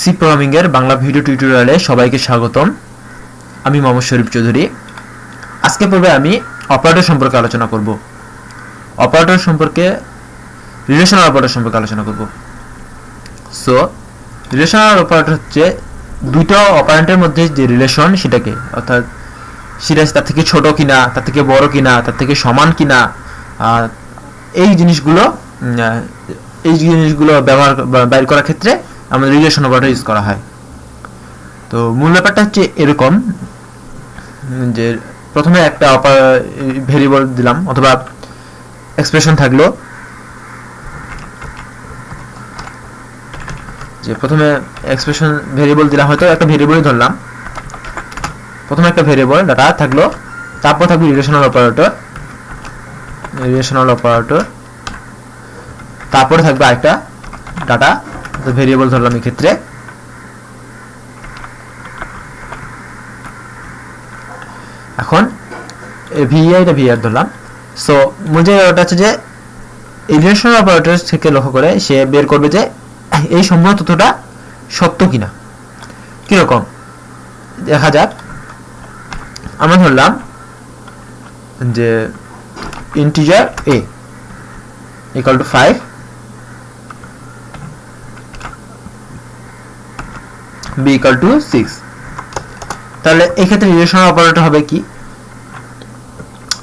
C programming এর Bangla video টিউটোরিয়ালে সবাইকে স্বাগতম। আমি মোহাম্মদ শরীফ চৌধুরী। আজকে পর্বে আমি অপারেটর সম্পর্কে আলোচনা করব। অপারেটর সম্পর্কে রিলেশনাল অপারেটর সম্পর্কে আলোচনা করব। সো রিলেশনাল অপারেটর হচ্ছে দুটো অপারেন্টের মধ্যে যে রিলেশন সেটাকে, অর্থাৎ সেটা তার থেকে ছোট কিনা, তার থেকে বড় কিনা, তার থেকে সমান কিনা, এই জিনিসগুলো ব্যবহার বাইর করার ক্ষেত্রে আমাদের রিলেশন অপারেটর ইউজ করা হয়। তো মূল ব্যাপারটা হচ্ছে এরকম যে প্রথমে একটা ভেরিয়েবল দিলাম অথবা এক্সপ্রেশন থাকলো, যে প্রথমে এক্সপ্রেশন ভেরিয়েবল দিলাম, হয়তো একটা ভেরিয়েবলই ধরলাম। প্রথমে একটা ভেরিয়েবল ডাটা থাকলো, তারপর থাকবে রিলেশনাল অপারেটর, তারপরে থাকবে আরেকটা ডাটা ভেরিয়েবল ধরলাম এই ক্ষেত্রে। এখন ভিআর ধরলাম। সো মূল জায়গাটা হচ্ছে যে এই রিলেশনাল অপারেটর থেকে লক্ষ্য করে সে বের করবে যে এই সম্পূর্ণ তথ্যটা সত্য কিনা। কিরকম দেখা যাক, আমরা ধরলাম যে integer a equal to 5, b equal to 6। তাহলে এই ক্ষেত্রে রিলেশনাল অপারেটর হবে কি,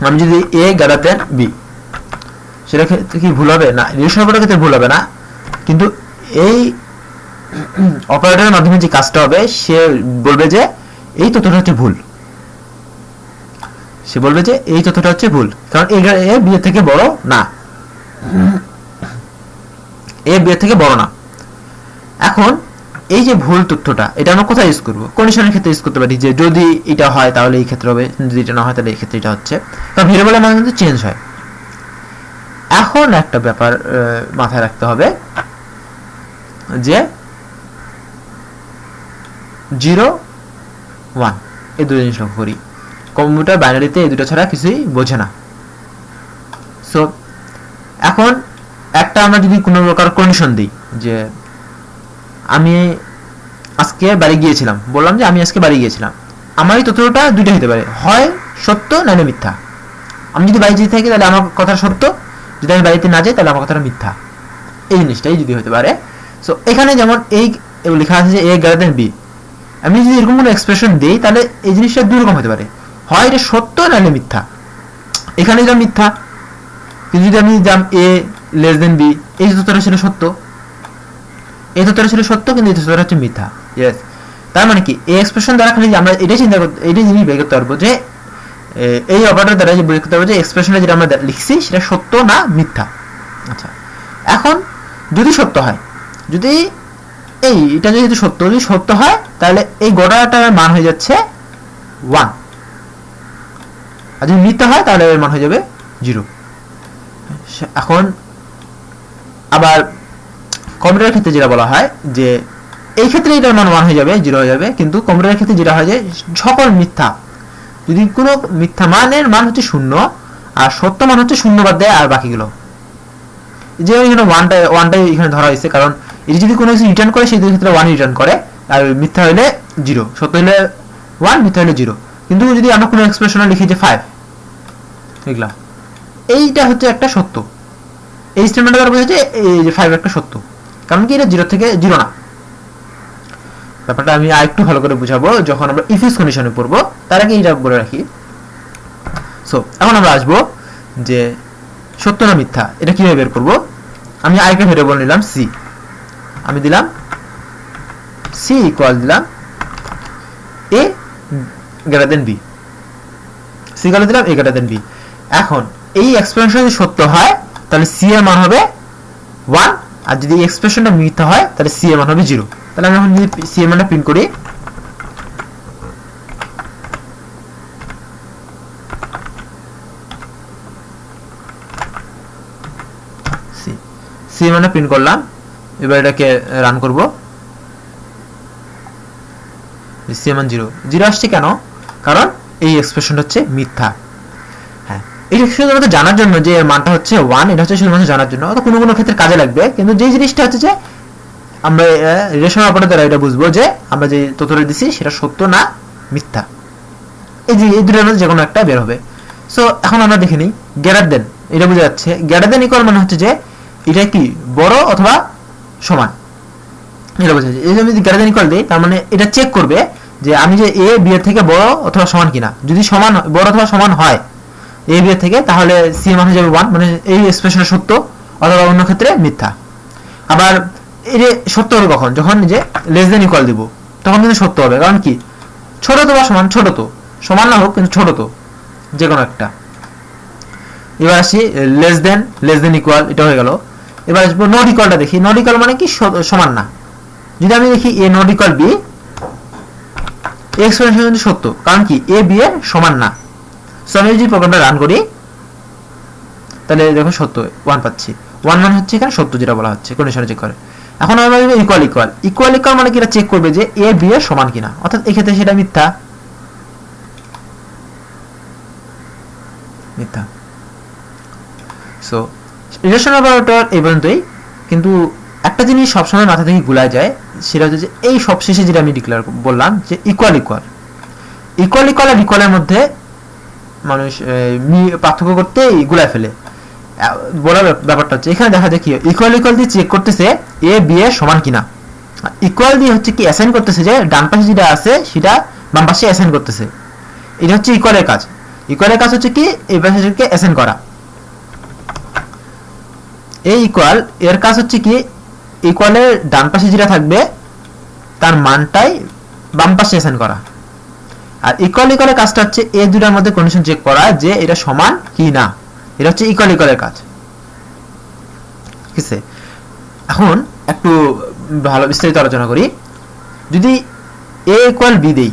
আমি যদি a গ্রেটার দেন b, সেটা ক্ষেত্রে কি ভুল হবে? না, রিলেশনাল অপারেটর ক্ষেত্রে ভুল হবে না, কিন্তু এই অপারেটরের মাধ্যমে যে কাজটা হবে সে বলবে যে এই তথ্যটা হচ্ছে ভুল। সে বলবে যে এই তথ্যটা হচ্ছে ভুল, কারণ a b এর থেকে বড় না, a b এর থেকে বড় না। এখন এই যে ভুল তথ্যটা, এটা আমরা কোথায় ইউজ করব? কন্ডিশনের ক্ষেত্রে ইউজ করতে পারি, যে যদি এটা হয় তাহলে এই ক্ষেত্রে হবে, যদি এটা না হয় তাহলে এই ক্ষেত্রে এটা হচ্ছে, কারণ ভেরিয়েবলের মান কিন্তু চেঞ্জ হয়। এখন একটা ব্যাপার মাথায় রাখতে হবে যে 0 1 এই দুটো জিনিস লক্ষ্য করি। কম্পিউটার বাইনারিতে এই দুটো ছাড়া কিছুই বোঝে না। সো এখন একটা আমরা যদি কোনো প্রকার কন্ডিশন দিই, যে আমি আজকে বাড়ি গিয়েছিলাম, বললাম যে আমি আজকে বাড়ি গিয়েছিলাম, আমার এই তথ্যটা দুইটা হতে পারে, হয় সত্য নাহলে মিথ্যা। আমি যদি বাড়ি যেতে থাকি তাহলে আমার কথা সত্য, যদি আমি বাড়িতে না যাই তাহলে আমার কথাটা মিথ্যা। এই জিনিসটাই যদি হতে পারে। সো এখানে যেমন এই লেখা আছে যে a গ্রেটার দেন b, আমি যদি এরকম কোনো এক্সপ্রেশন দিই তাহলে এই জিনিসটা দুই রকম হতে পারে, হয় এটা সত্য নাহলে মিথ্যা। এখানে এটা মিথ্যা, কিন্তু যদি আমি দিলাম a লেস দেন b, এই তথ্যটা ছিল সত্য, এই তথ্যটা ছিল সত্য, কিন্তু এই তথ্যটা হচ্ছে মিথ্যা। ইয়েস, তার মানে কি এই এক্সপ্রেশন দ্বারা খালি আমরা এটাই চিন্তা করতে, এটাই জিনিস বের করতে পারবো যে এই অপারেটর দ্বারা যে বের করতে পারবো যে এক্সপ্রেশনটা যেটা আমরা লিখছি সেটা সত্য না মিথ্যা। আচ্ছা, এখন যদি সত্য হয়, যদি এটা যদি সত্য হয় তাহলে এই গোটাটার মান হয়ে যাচ্ছে 1, আর যদি মিথ্যা হয় তাহলে এর মান হয়ে যাবে 0। এখন আবার কম্পিউটারের ক্ষেত্রে যেটা বলা হয় যে এই ক্ষেত্রে এটার মান 1 হয়ে যাবে, 0 হয়ে যাবে, কিন্তু কম্পিউটারের ক্ষেত্রে যেটা হয় যে সকল মিথ্যা, যদি কোনো মিথ্যা মানের মান হচ্ছে 0 আর সত্য মান হচ্ছে 0 বাদ দেয় আর বাকিগুলো, যে এখানে ওয়ানটাই এখানে ধরা হয়েছে, কারণ এটি যদি কোনো কিছু রিটার্ন করে সেই ক্ষেত্রে 1 রিটার্ন করে, আর মিথ্যা হলে 0, সত্য হলে 1, মিথ্যা হলে 0। কিন্তু যদি আমরা কোনো এক্সপ্রেশনে লিখি যে 5, দেখলাম এইটা হচ্ছে একটা সত্য, এই স্টেটমেন্টটা দ্বারা বোঝাচ্ছে এই যে 5 একটা সত্য, কারণ কি এটা 0 থেকে 0 না। ব্যাপারটা আমি আরেকটু ভালো করে বুঝাবো যখন আমরা ইফ ইজ কন্ডিশনে পড়বো, তার আগে এটা বলে রাখি। সো এখন আমরা আসবো যে সত্য না মিথ্যা এটা কিভাবে বের করবো। আমি আরেকটা ভেরিয়েবল নিলাম c, আমি দিলাম c ইকুয়াল দিলাম a greater than b, c equal দিলাম a গ্রেটার দেন b। এখন এই এক্সপ্রেশন যদি সত্য হয় তাহলে c এর মান হবে 1, আর যদি এই এক্সপ্রেশনটা মিথ্যা হয় তাহলে c এর মান হবে 0। তাহলে আমি এখন যদি c এর মানটা প্রিন্ট করি, c এর মানটা প্রিন্ট করলাম, এবার এটাকে রান করব, c এর মান 0 আসছে কেন? কারণ এই এক্সপ্রেশনটা হচ্ছে মিথ্যা। হ্যাঁ, এটা শুধুমাত্র জানার জন্য যে এর মানটা হচ্ছে 1, এটা হচ্ছে শুধুমাত্র জানার জন্য, অথবা কোনো কোনো ক্ষেত্রে কাজে লাগবে, কিন্তু যে জিনিসটা হচ্ছে যে আমরা রিলেশনাল অপারেটর দ্বারা এটা বুঝবো যে আমরা যে তথ্যটা দিছি সেটা সত্য না মিথ্যা। এই যে এই দুটোর মধ্যে যে কোনো একটা বের হবে। সো এখন আমরা দেখে নিই গ্রেটার দেন, এটা বোঝা যাচ্ছে গ্রেটার দেন ইকুয়াল মানে হচ্ছে যে এটা কি বড় অথবা সমান, এটা বোঝা যাচ্ছে। এই যে আমি গ্রেটার দেন ইকুয়াল দিই তার মানে এটা চেক করবে যে আমি যে এ বি এর থেকে বড় অথবা সমান কিনা। যদি সমান বড় অথবা সমান হয় এ বি এর থেকে তাহলে সি মান হয়ে যাবে 1, মানে এই এক্সপ্রেশন সত্য, অথবা অন্য ক্ষেত্রে মিথ্যা। আবার এটা সত্য হবে কখন, যখন যে লেস দেন ইকুয়াল দিব তখন কিন্তু সত্য হবে, কারণ কি ছোট তো বা সমান, ছোট তো সমান না হোক কিন্তু ছোট তো যে কোনো একটা। এবার আসি লেস দেন ইকুয়াল, এটা হয়ে গেল। এবার আসবো নট ইকুয়ালটা দেখি। নট ইকুয়াল মানে কি সমান না। যদি আমি দেখি এ নট ইকুয়াল বি, এক্সপ্রেশন কিন্তু সত্য, কারণ কি এ বি এর সমান না। সো আমি যদি প্রোগ্রামটা রান করি তাহলে দেখো সত্য 1 পাচ্ছি। 1 মানে হচ্ছে এখানে সত্য যেটা বলা হচ্ছে, কন্ডিশনে চেক করে। এখন আমরা ইকুয়াল মানে কি এটা চেক করবে যে এ বি এর সমান কিনা, অর্থাৎ এক্ষেত্রে সেটা মিথ্যা। সো রিলেশনাল অপারেটর এই পর্যন্তই। কিন্তু একটা জিনিস সবসময় মাথা থেকে ভুলা যায়, সেটা হচ্ছে যে এই সবশেষে যেটা আমি ডিক্লেয়ার বললাম যে ইকুয়াল আর ইকুয়ালের মধ্যে মানুষ পার্থক্য করতে গুলায় ফেলে। বড় ব্যাপারটা হচ্ছে এখানে দেখা যায় কি ইকুয়াল দিয়ে চেক করতেছে এ বি এর সমান কিনা। ইকুয়াল দিয়ে হচ্ছে কি অ্যাসাইন করতেছে যে ডান পাশে যেটা আছে সেটা বাম পাশে অ্যাসাইন করতেছে। এটা হচ্ছে ইকুয়ালের কাজ। ইকুয়ালের কাজ হচ্ছে কি এই পাশেকে অ্যাসাইন করা। এই ইকুয়াল এর কাজ হচ্ছে কি ইকুয়ালের ডান পাশে যেটা থাকবে তার মানটাই বাম পাশে অ্যাসাইন করা। আর ইকুয়ালের কাজটা হচ্ছে এই দুটার মধ্যে কন্ডিশন চেক করা যে এটা সমান কি না। এটা হচ্ছে ইকুয়ালের কাজ, ঠিক আছে। এখন একটু ভালো বিস্তারিত আলোচনা করি। যদি এ ইকুয়াল বি দেই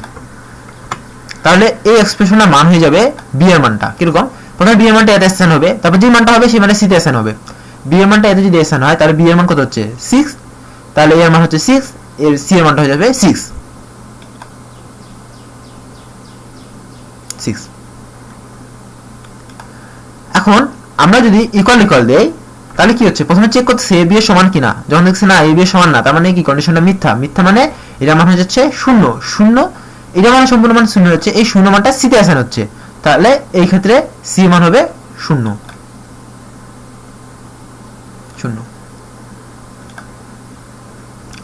তাহলে এই এক্সপ্রেশনের মান হয়ে যাবে বি এর মানটা কিরকম, প্রথমে বি এর মানটা এতে অ্যাসাইন হবে, তারপর যে মানটা হবে সেই মানে সি তে অ্যাসাইন হবে। বি এর মানটা এতে যদি অ্যাসাইন হয় তাহলে বি এর মান কত হচ্ছে 6, তাহলে এর মান হচ্ছে 6, এর সি এর মানটা হয়ে যাবে 6। এখন আমরা যদি ইকুয়াল দেই তাহলে কি হচ্ছে, প্রথমে চেক করতেছে এ বি এর সমান কিনা। যখন দেখছে না এ বি এর সমান না, তার মানে কি কন্ডিশনটা মিথ্যা মানে এটার মান হয়ে যাচ্ছে 0, এটা মানে সম্পূর্ণ মান 0 হচ্ছে, এই 0 মানটা সি তে অ্যাসাইন হচ্ছে, তাহলে এই ক্ষেত্রে সি মান হবে 0।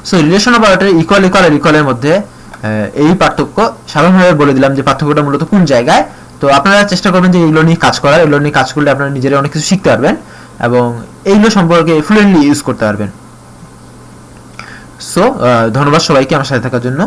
সো রিলেশন অপারেটর ইকুয়াল আর ইকুয়ালের মধ্যে এই পার্থক্য সাধারণভাবে বলে দিলাম যে পার্থক্যটা মূলত কোন জায়গায়। তো আপনারা চেষ্টা করবেন যে এগুলো নিয়ে কাজ করার, এগুলো নিয়ে কাজ করলে আপনারা নিজেরা অনেক কিছু শিখতে পারবেন এবং এইগুলো সম্পর্কে ফ্লুয়েন্টলি ইউজ করতে পারবেন। সো ধন্যবাদ সবাইকে আমার সাথে থাকার জন্য।